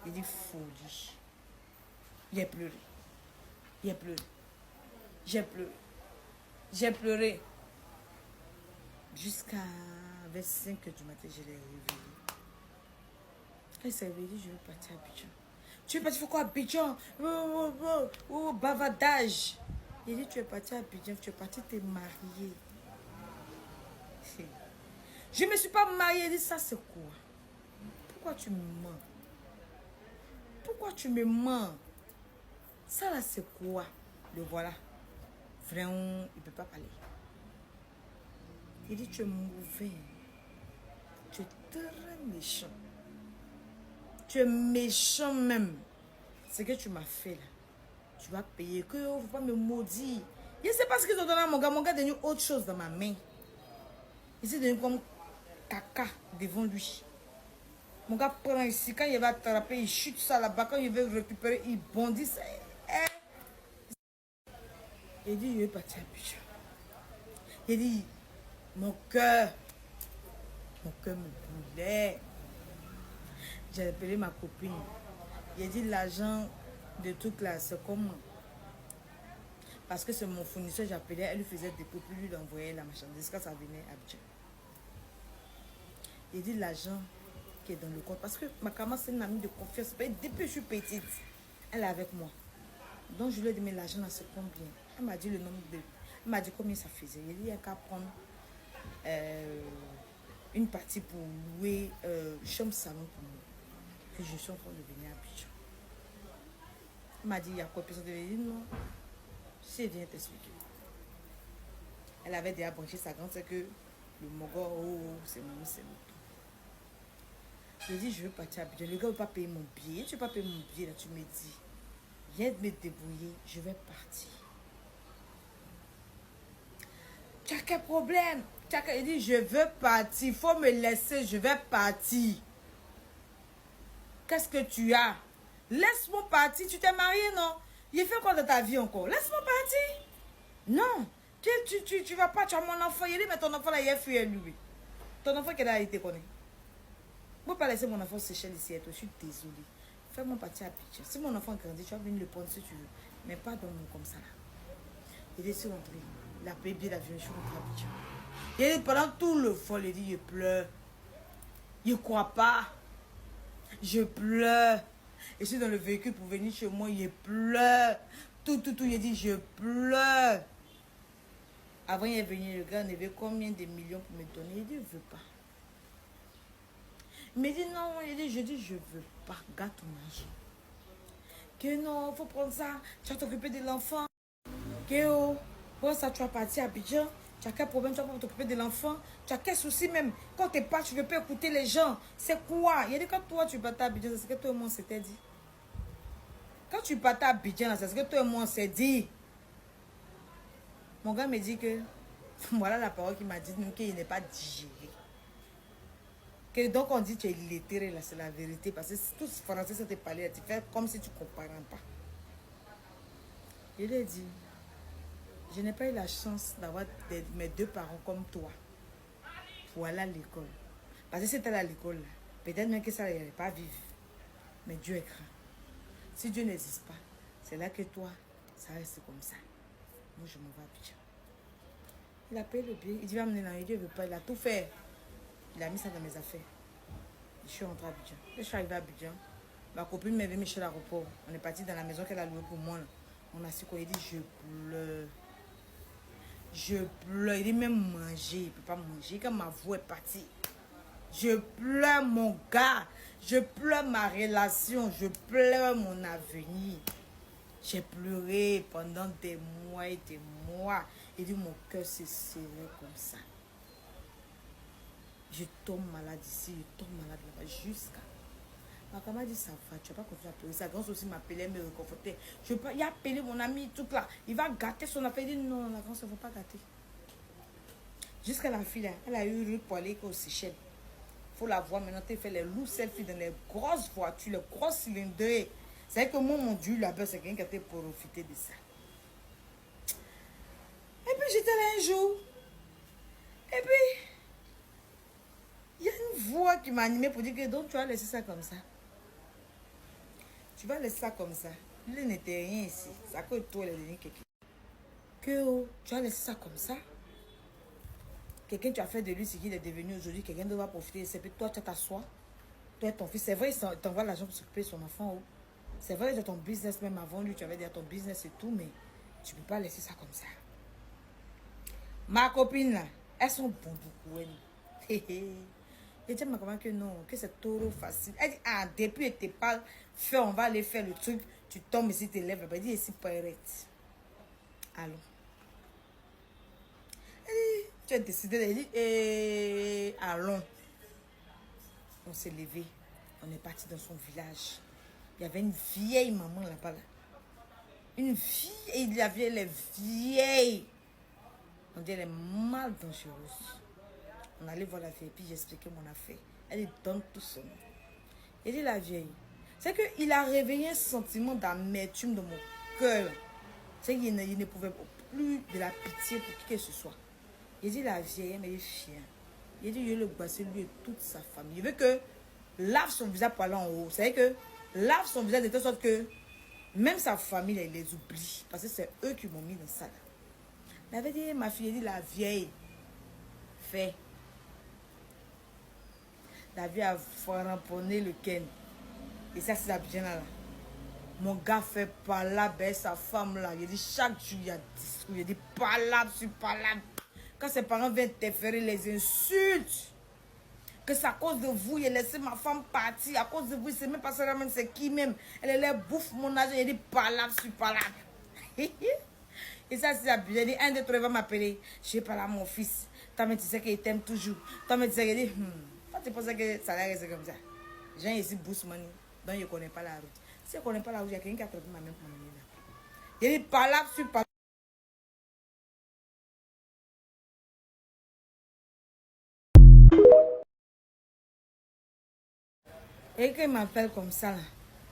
Il dit, folie. Il a pleuré. Il a pleuré. J'ai pleuré. J'ai pleuré. Jusqu'à 5 h du matin, je l'ai réveillé. Quand il s'est réveillé, je veux partir à Abidjan. Tu veux partir faire quoi à Abidjan? Bavardage. Il dit, tu es parti à Abidjan, tu es parti te marier. Je ne me suis pas mariée. Il dit, ça c'est quoi? Pourquoi tu me mens? Pourquoi tu me mens? Ça là c'est quoi? Le voilà. Vraiment, il ne peut pas parler. Il dit, tu es mauvais. Tu es très méchant. Tu es méchant même. Ce que tu m'as fait là. Tu vas payer. Que il ne faut pas me maudire. Je ne sais pas ce qu'ils ont donné à mon gars. Mon gars a donné autre chose dans ma main. Il s'est donné comme caca devant lui. Mon gars prend ici. Quand il va attraper, il chute ça là-bas. Quand il veut récupérer, il bondit. Il dit, je vais partir à Abidjan. Il dit, mon cœur me brûlait. J'ai appelé ma copine. Il a dit, l'argent de toute là, c'est comment? Parce que c'est mon fournisseur, j'appelais, elle lui faisait dépôt, puis lui envoyait la marchandise quand ça venait à Abidjan. Il dit, l'argent qui est dans le compte. Parce que ma camarade, c'est une amie de confiance. Depuis que je suis petite, elle est avec moi. Donc je lui ai dit, mais l'argent là, c'est combien? Elle m'a dit le nombre de... Elle m'a dit combien ça faisait. Il dit, il y a qu'à prendre une partie pour louer chambre salon pour moi. Que je suis en train de venir à Abidjan. Elle m'a dit, il y a quoi? Puis ça devait dire, non. Si elle vient t'expliquer. Elle avait déjà branché sa grande, c'est que le Mogor, oh, c'est mon, c'est mon. Je dis, je veux partir à Abidjan. Le gars ne veut pas payer mon billet. Tu ne veux pas payer mon billet, là, tu me dis. Viens de me débrouiller, je vais partir. Tu as quel problème? Il dit, je veux partir. Il faut me laisser, je vais partir. Qu'est-ce que tu as? Laisse-moi partir. Tu t'es marié, non? Il fait quoi de ta vie encore? Laisse-moi partir. Non. Tu vas pas, tu as mon enfant. Il dit, mais ton enfant là, il est fui lui. Ton enfant qui a été connu. Moi, pas laisser mon enfant Seychelles ici. Je suis désolée. Fais-moi partir à Abidjan. Si mon enfant grandit, tu vas venir le prendre si tu veux. Mais pas dans mon comme ça là. Il est rentré. Il a payé bien l'avion. Je suis rentré à Abidjan. Et pendant tout le vol, il dit, je pleure. Je ne crois pas. Je pleure. Et je suis dans le véhicule pour venir chez moi, je pleure. Tout, il dit, je pleure. Avant, il est venu, le gars, il avait combien de millions pour me donner? Il dit, je ne veux pas. Il me dit, non, je dis, je ne veux pas. Garde ton argent. Que non, il faut prendre ça. Tu vas t'occuper de l'enfant. Que oh, pour ça, tu vas partir à Abidjan. Tu as quel problème, tu vas pas t'occuper de l'enfant? Tu as quel souci même? Quand tu es pas, tu ne veux pas écouter les gens. C'est quoi? Il y a des cas, toi, tu partais à Abidjan, c'est ce que tout le monde s'était dit. Quand tu partais à Abidjan, c'est ce que tout le monde s'est dit. Mon gars me dit que, voilà la parole qu'il m'a dit, qu'il n'est pas digéré. Que donc on dit que tu es illettré, là, c'est la vérité. Parce que tous les Français, ça te parlait, tu fais comme si tu ne comprends pas. Il a dit, je n'ai pas eu la chance d'avoir mes deux parents comme toi pour aller à l'école. Parce que si tu es à l'école, peut-être même que ça n'allait pas vivre. Mais Dieu est grand. Si Dieu n'existe pas, c'est là que toi, ça reste comme ça. Moi, je m'en vais à Abidjan. Il a payé le billet. Il dit, va m'emmener dans les lieux, il ne veut pas. Il a tout fait. Il a mis ça dans mes affaires. Je suis rentrée à Abidjan. Je suis arrivée à Abidjan. Ma copine m'avait mis chez l'aéroport. On est parti dans la maison qu'elle a louée pour moi. Là. On a su quoi. Il dit, je pleure. Je pleure. Il dit, même manger. Il ne peut pas manger. Quand ma voix est partie. Je pleure mon gars. Je pleure ma relation. Je pleure mon avenir. J'ai pleuré pendant des mois et des mois. Il dit, mon cœur s'est serré comme ça. Je tombe malade ici, je tombe malade là-bas, jusqu'à... Ma camarade dit, ça va, tu vas pas continuer à pleurer. Sa grande aussi m'appelait, me réconfortait. Il a appelé mon ami, tout là. Il va gâter son affaire. Il dit, non, la grande, ça ne va pas gâter. Jusqu'à la fille, là, elle a eu pour aller au Seychelles. Il faut la voir maintenant, tu fais les loups selfies dans les grosses voitures, les grosses cylindrées. C'est que moi, mon Dieu, là-bas, c'est quelqu'un qui a profité de ça. Et puis, j'étais là un jour. Et puis... il y a une voix qui m'a animé pour dire que donc tu vas laisser ça comme ça. Tu vas laisser ça comme ça. Il n'était rien ici. Ça que toi, il est devenu quelqu'un. Que oh, tu vas laisser ça comme ça. Quelqu'un, tu as fait de lui ce qu'il est devenu aujourd'hui. Quelqu'un doit profiter. C'est que toi, tu t'assois. Toi et ton fils. C'est vrai, il t'envoie l'argent pour s'occuper de son enfant. Oh. C'est vrai, tu ton business même avant lui. Tu avais déjà ton business et tout. Mais tu ne peux pas laisser ça comme ça. Ma copine là, elles sont bonnes beaucoup. Et tu me comprends que non, que c'est trop facile. Elle dit, ah, depuis que tu pas fait, on va aller faire le truc. Tu tombes ici, tu lèves. Elle dit, ici, paraître. Allons. Elle dit, tu as décidé. Elle dit, allons. On s'est levé. On est parti dans son village. Il y avait une vieille maman là-bas. Là. Une vieille, il y avait les vieilles. On dit, elle est mal dangereuse. On allait voir la vieille, puis j'expliquais mon affaire. Elle donne tout son nom. Il dit la vieille. C'est qu'il a réveillé un sentiment d'amertume dans mon cœur. C'est qu'il ne pouvait plus de la pitié pour qui que ce soit. Il dit la vieille, mais il est fier. Il dit, il le boisser lui et toute sa famille. Il veut que lave son visage pour aller en haut. C'est que lave son visage de telle sorte que même sa famille, il les oublie. Parce que c'est eux qui m'ont mis dans ça. Il avait dit, ma fille, il dit la vieille. Fait. La vie a ramponné le Ken. Et ça, c'est Abidjan là. Mon gars fait palabre avec sa femme là. Il dit chaque jour, il y a discours. Il dit palabre sur palabre. Quand ses parents viennent interférer, les insultes. Que c'est à cause de vous, il a laissé ma femme partir. À cause de vous, il ne sait même pas ça, c'est qui même. Elle bouffe mon argent. Il dit palabre sur palabre. Et ça, c'est abusé. J'ai dit, un, deux, trois, il va m'appeler. Je vais parler à mon fils. Toi, mais tu sais qu'il t'aime toujours. Toi, mais tu sais qu'il dit, toi, tu penses que ça va rester comme ça. J'ai ici Boost Money, donc je ne connais pas la route. Si je ne connais pas la route, il y a quelqu'un qui a trouvé ma main pour m'amener là. Il dit, par là, sur par. Et qu'il m'appelle comme ça, là.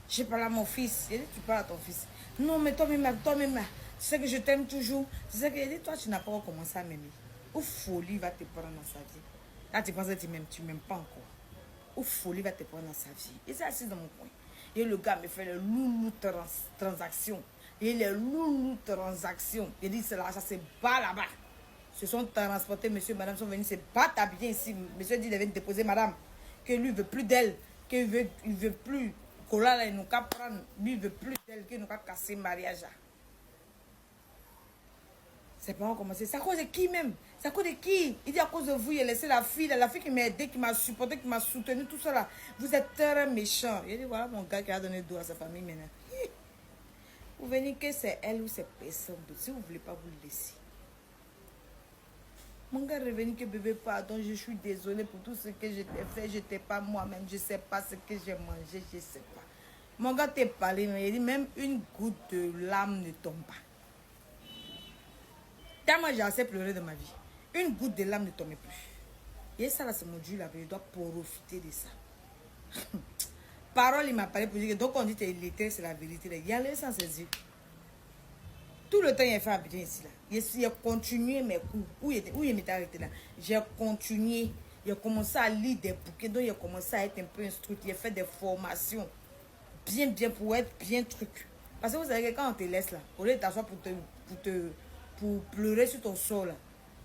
Je parle à mon fils. Il dit, tu parles à ton fils. Non, mais toi-même, tu sais que je t'aime toujours. Tu sais que, il dit, toi, tu n'as pas recommencé à m'aimer. Ou folie va te prendre dans sa vie. Là, tu penses que tu m'aimes pas encore. Ou folie va te prendre dans sa vie. Il s'est assis dans mon coin. Et le gars me fait le loulou transaction. Et les loulou transactions. Il dit, c'est là, ça se bat là-bas. Se sont transportés, monsieur, madame, sont venus se battre à bien ici. Monsieur dit, il devait déposer madame. Que lui, il veut plus d'elle. Qu'il veut plus. Là, il nous qu'à prendre. Lui, il veut plus d'elle. Qu'il nous qu'à casser le mariage. Ses parents ont commencé. C'est à cause de qui même? C'est à cause de qui? Il dit à cause de vous, il a laissé la fille qui m'a aidé, qui m'a supporté, qui m'a soutenu, tout ça là. Vous êtes très méchant. Il dit voilà mon gars qui a donné dos à sa famille maintenant. Vous venez que c'est elle ou c'est personne. Si vous ne voulez pas, vous le laissez. Mon gars est revenu que bébé, pardon, je suis désolée pour tout ce que je t'ai fait. Je n'étais pas moi-même. Je ne sais pas ce que j'ai mangé. Je ne sais pas. Mon gars t'a parlé, mais il dit même une goutte de larme ne tombe pas. Tellement j'ai assez pleuré de ma vie. Une goutte de larme ne tombait plus. Et ça, là, c'est mon Dieu, là, je dois profiter de ça. Parole, il m'a parlé pour dire que donc on dit que l'été, c'est la vérité. Il y a les sans ses yeux. Tout le temps, il a fait Abidjan ici, là. Il a continué mes cours. Où il m'était arrêté là? J'ai continué. Il a commencé à lire des bouquets. Donc, il a commencé à être un peu instruit. Il a fait des formations. Bien, pour être bien truc. Parce que vous savez que quand on te laisse là, au lieu de t'asseoir pour pleurer sur ton sort là,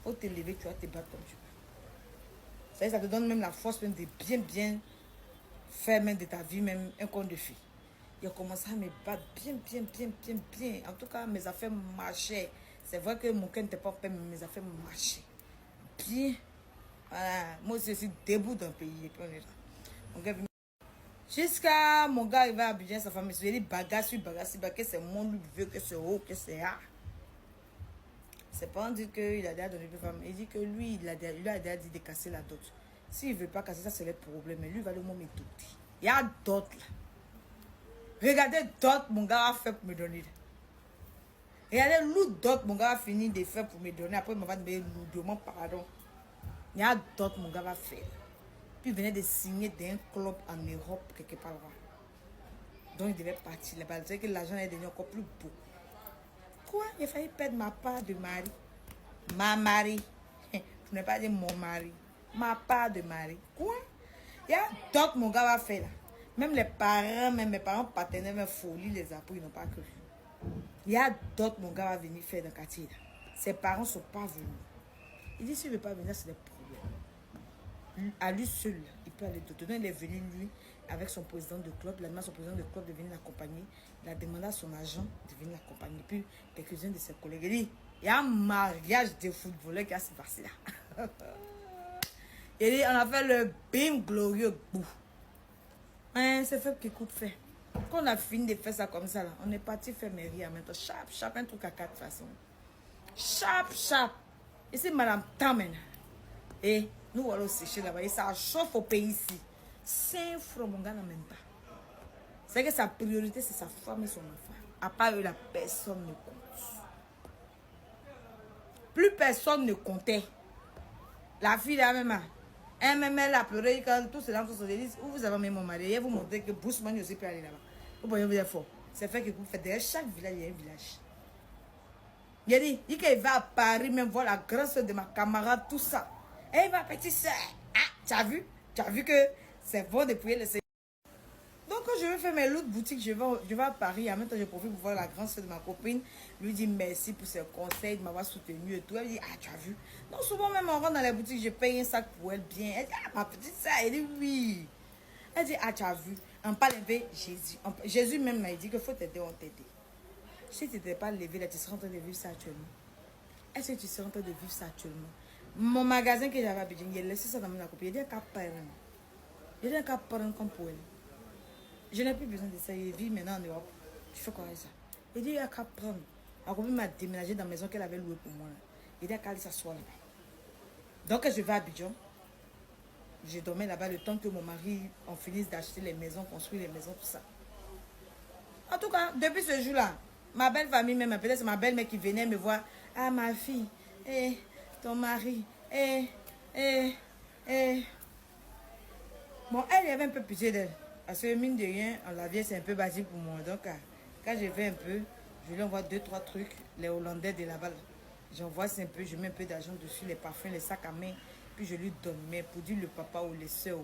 faut te lever, tu vas te battre comme tu peux. Ça te donne même la force même de bien faire même de ta vie même un conte de fille. Il a commencé à me battre bien. En tout cas, mes affaires marchaient. C'est vrai que mon cœur n'était pas fait, mais mes affaires marchaient. Bien. Voilà. Moi aussi, je suis debout d'un pays. Et puis on est là. Mon gars, jusqu'à mon gars arrivé à Abidjan, sa famille, il dit bagarre sur bagarre, que c'est mon lui veut, que c'est haut, que c'est A. C'est pas dire qu'il a déjà donné plus femme. Il dit que lui, il a déjà dit de casser la dot. S'il ne veut pas casser ça, c'est le problème. Mais lui, il va le moment me doter. Il y a d'autres là. Regardez d'autres, mon gars a fait pour me donner. Regardez l'autre d'autres, mon gars a fini de faire pour me donner. Après, il m'a dit, lourdement, pardon. Il y a d'autres, mon gars va faire. Puis il venait de signer d'un club en Europe, quelque part là. Donc il devait partir là-bas. Il disait que l'argent est devenu encore plus beau. Quoi? Il a failli perdre ma part de mari. Ma mari. Je n'ai pas dit mon mari. Ma part de mari. Quoi? Il y a d'autres, mon gars va faire là. Même les parents, même mes parents partenaires, même folie, les appuis, ils n'ont pas cru. Il y a d'autres, mon gars va venir faire dans le quartier là. Ses parents ne sont pas venus. Il dit, s'il ne veut pas venir, c'est des problèmes. À lui seul, il peut aller d'autres. Donc il est venu, lui, avec son président de club. Il a demandé à son président de club de venir l'accompagner. Il a demandé à son agent de venir l'accompagner. Puis quelques-uns de ses collègues. Il dit, il y a un mariage de footballeurs qui a se passé là. Il dit, on a fait le bim glorieux bout. Hein, c'est fait qui coupe fait. Quand on a fini de faire ça comme ça, là, on est parti faire mairie en même temps. Chap, un truc à quatre façons. Chap. Et c'est madame Tamen. Et nous allons sécher là-bas. Et ça chauffe au pays ici. 5 francs, mon gars, en même temps. C'est que sa priorité, c'est sa femme et son enfant. À part eux, la personne ne compte. Plus personne ne comptait. La fille là même, elle a pleuré quand tout cela se dit, où vous avez mis mon mari, et vous montrez que Bousman aussi peut aller là-bas. Vous voyez, vous êtes fort. C'est fait que vous faites derrière chaque village, il y a un village. Il a dit qu'il va à Paris, même voir la grande soeur de ma camarade, tout ça. Et il va petite soeur. Ah, tu as vu? Tu as vu que c'est bon de prier le Seigneur. Donc quand je vais faire mes autres boutiques, je vais à Paris. En même temps, je profite pour voir la grande soeur de ma copine. Lui dit merci pour ses conseils, de m'avoir soutenu et tout. Elle dit, ah, tu as vu? Donc souvent même, on rentre dans les boutiques, je paye un sac pour elle bien. Elle dit, ah, ma petite soeur. Elle dit, oui. Elle dit, ah, tu as vu? On parle avec Jésus. Jésus même m'a dit qu'il faut t'aider, on t'aider. Si tu n'étais pas levé là, tu serais en train de vivre ça actuellement. Est-ce que tu serais en train de vivre ça actuellement? Mon magasin que j'avais à Abidjan, il a laissé ça dans ma copine. Il a dit, qu'à prendre. Il a dit, qu'à prendre comme pour elle. Je n'ai plus besoin de ça. Il vit maintenant en Europe. Tu fais quoi avec ça? Il dit, il y a qu'à prendre. Ma copine m'a déménagé dans la maison qu'elle avait louée pour moi. Il dit qu'elle allait s'asseoir là-bas. Donc, je vais à Abidjan. Je dormais là-bas le temps que mon mari en finisse d'acheter les maisons, construire les maisons, tout ça. En tout cas, depuis ce jour-là, ma belle famille même, peut-être c'est ma belle-mère qui venait me voir. Ah, ma fille, ton mari, Bon, elle y avait un peu pitié d'elle. Parce que mine de rien, la vie, c'est un peu basique pour moi. Donc, quand je vais un peu, je lui envoie 2-3 trucs, les Hollandais de là-bas. J'envoie un peu, je mets un peu d'argent dessus, les parfums, les sacs à main, puis je lui donne. Mais pour dire le papa ou les soeurs,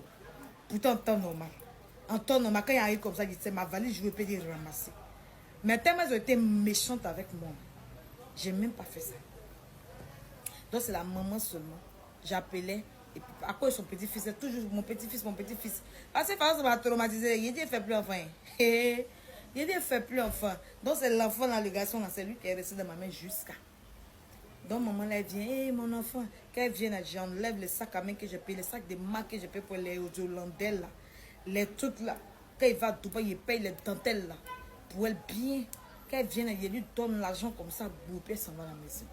pourtant en temps normal. En temps normal, quand il arrive comme ça, il dit, ma valise, je veux pas dire ramasser. Mais tellement ils ont été méchantes avec moi, j'ai même pas fait ça. Donc c'est la maman seulement. J'appelais. Et puis, à cause de son petit-fils, c'est toujours mon petit-fils, mon petit-fils. Parce que ça m'a traumatisé. Il dit, il fait plus enfant. Il dit, il fait plus enfant. Donc c'est l'enfant, là, le garçon, c'est lui qui est resté dans ma main jusqu'à. Donc maman, là, elle vient, hey, mon enfant, quand elle vient, j'enlève les sacs à main que je paye, les sacs de marque que je paye pour les Hollandais, là. Les trucs, là. Quand il va à Dubaï, il paye les dentelles, là. Pour elle bien. Quand elle vient, il lui donne l'argent comme ça, pour puis elle s'en va à la maison.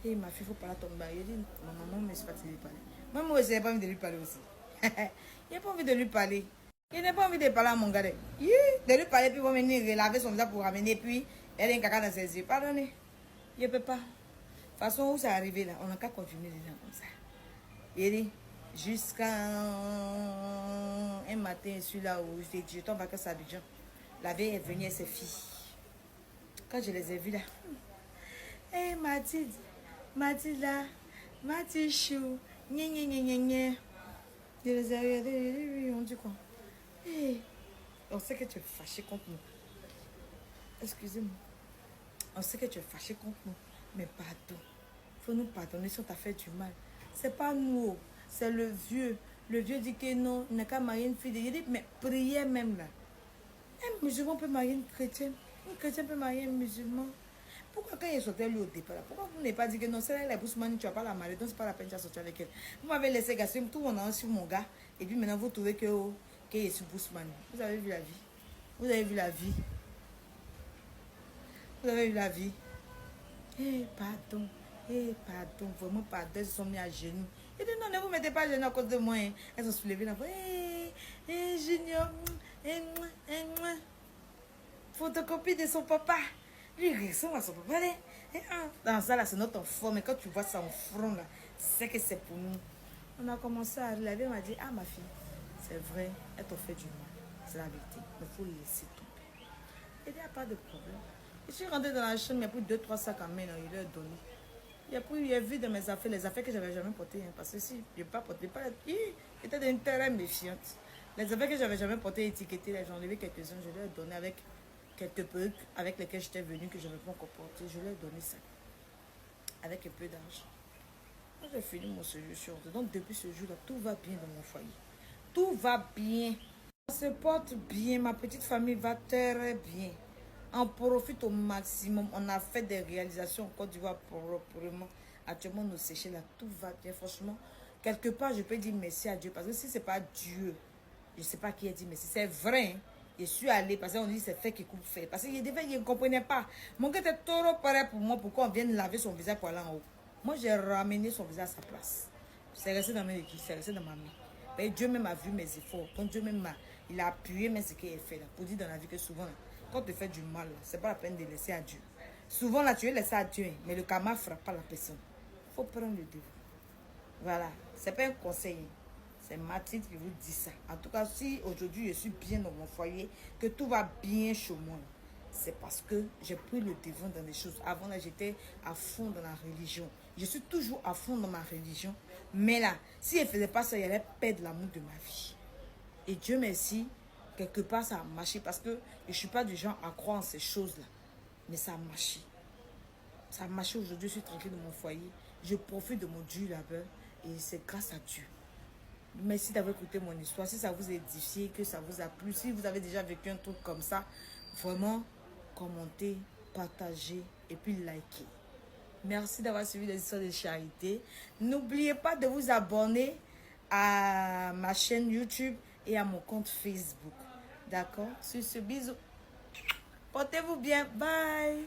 Et ma fille, il faut parler à ton mari. Il dit, maman, je ne suis pas de lui parler. Moi aussi, je n'ai pas envie de lui parler aussi. Il n'a pas envie de lui parler. Il n'a pas envie de parler à mon gars. De lui parler, puis il va venir relaver son visage pour ramener, puis elle a un caca dans ses yeux. Pardonnez. Je ne peux pas. De toute façon, où c'est arrivé là, on n'a qu'à continuer les gens comme ça. Il dit, jusqu'à un matin, je suis là où je tombe en vacances à Abidjan. La veille est venue avec ses filles. Quand je les ai vues là, hé Mathilde, Mathilda, Mathichou, gna gna gna gna gna. Je les ai regardés, on dit quoi? Hey, on sait que tu es fâché contre nous. Excusez-moi. On sait que tu es fâché contre nous. Mais pardon. Il faut nous pardonner si on t'a fait du mal. C'est pas nous, c'est le vieux. Le vieux dit que non, il n'a qu'à marier une fille. Il dit, mais priez même là. Un musulman peut marier une chrétienne. Un chrétien peut marier un musulman. Pourquoi quand il sortait lui au départ là, pourquoi vous n'avez pas dit que non, c'est elle la Bousmane, tu vas pas la marier, donc c'est pas la peine de sortir avec elle. Vous m'avez laissé gasser tout mon an sur mon gars, et puis maintenant vous trouvez que est sur Bousmane. Vous avez vu la vie. Vous avez vu la vie. Vous avez vu la vie. Pardon. Pardon, vraiment pardon, elles se sont mis à genoux. Il dit non, ne vous mettez pas à genoux à cause de moi. Elles sont soulevées là. Junior. Photocopie de son papa. Lui, il ressemble à son papa. Dans ça, là, c'est notre enfant. Mais quand tu vois ça en front, là, c'est que c'est pour nous. On a commencé à rire. Elle m'a dit, ah, ma fille, c'est vrai, elle t'a fait du mal. C'est la vérité. Il faut laisser tomber. Il n'y a pas de problème. Je suis rentrée dans la chambre, il y a plus de 2-3 sacs à main, il leur a donné. Il a vu dans mes affaires, les affaires que je n'avais jamais portées. Parce que si je n'ai pas porté, j'étais d'une terre méfiante. Les affaires que je n'avais jamais portées, étiquetées, j'en ai enlevé quelques-uns, je leur ai donné avec quelques peu avec lesquels j'étais venue, que je n'avais pas encore porté. Je leur ai donné ça. Avec un peu d'argent. J'ai fini mon séjour sur eux. Donc depuis ce jour-là, tout va bien dans mon foyer. Tout va bien. On se porte bien. Ma petite famille va très bien. On profite au maximum. On a fait des réalisations en Côte d'Ivoire proprement. Actuellement, nous sécher là, tout va bien. Franchement, quelque part, je peux dire merci à Dieu. Parce que si ce n'est pas Dieu, je ne sais pas qui a dit merci. C'est vrai. Hein? Je suis allée parce qu'on dit c'est fait qui coupe fait. Parce qu'il ne comprenait pas. Mon gars était trop pareil pour moi. Pourquoi on vient laver son visage pour aller en haut. Moi, j'ai ramené son visage à sa place. C'est resté dans mes équipes, c'est resté dans ma main. Et Dieu même a vu mes efforts. Donc Dieu même il a appuyé mais ce qu'il a fait là. Pour dire dans la vie que souvent, là, quand tu fais du mal, c'est pas la peine de laisser à Dieu. Souvent là, tu es laissé à Dieu, mais le karma ne frappe pas la personne. Il faut prendre le devant. Voilà. C'est pas un conseil. C'est Mathilde qui vous dit ça. En tout cas, si aujourd'hui je suis bien dans mon foyer, que tout va bien chez moi, c'est parce que j'ai pris le devant dans les choses. Avant là, j'étais à fond dans la religion. Je suis toujours à fond dans ma religion. Mais là, si je ne faisais pas ça, il allait perdre l'amour de ma vie. Et Dieu merci, quelque part ça a marché. Parce que je ne suis pas du genre à croire en ces choses-là. Mais ça a marché. Ça a marché aujourd'hui, je suis tranquille dans mon foyer. Je profite de mon dur labeur. Et c'est grâce à Dieu. Merci d'avoir écouté mon histoire. Si ça vous a édifié, que ça vous a plu, si vous avez déjà vécu un truc comme ça, vraiment, commentez, partagez et puis likez. Merci d'avoir suivi les histoires de charité. N'oubliez pas de vous abonner à ma chaîne YouTube et à mon compte Facebook. D'accord? Sur ce, bisous. Portez-vous bien. Bye.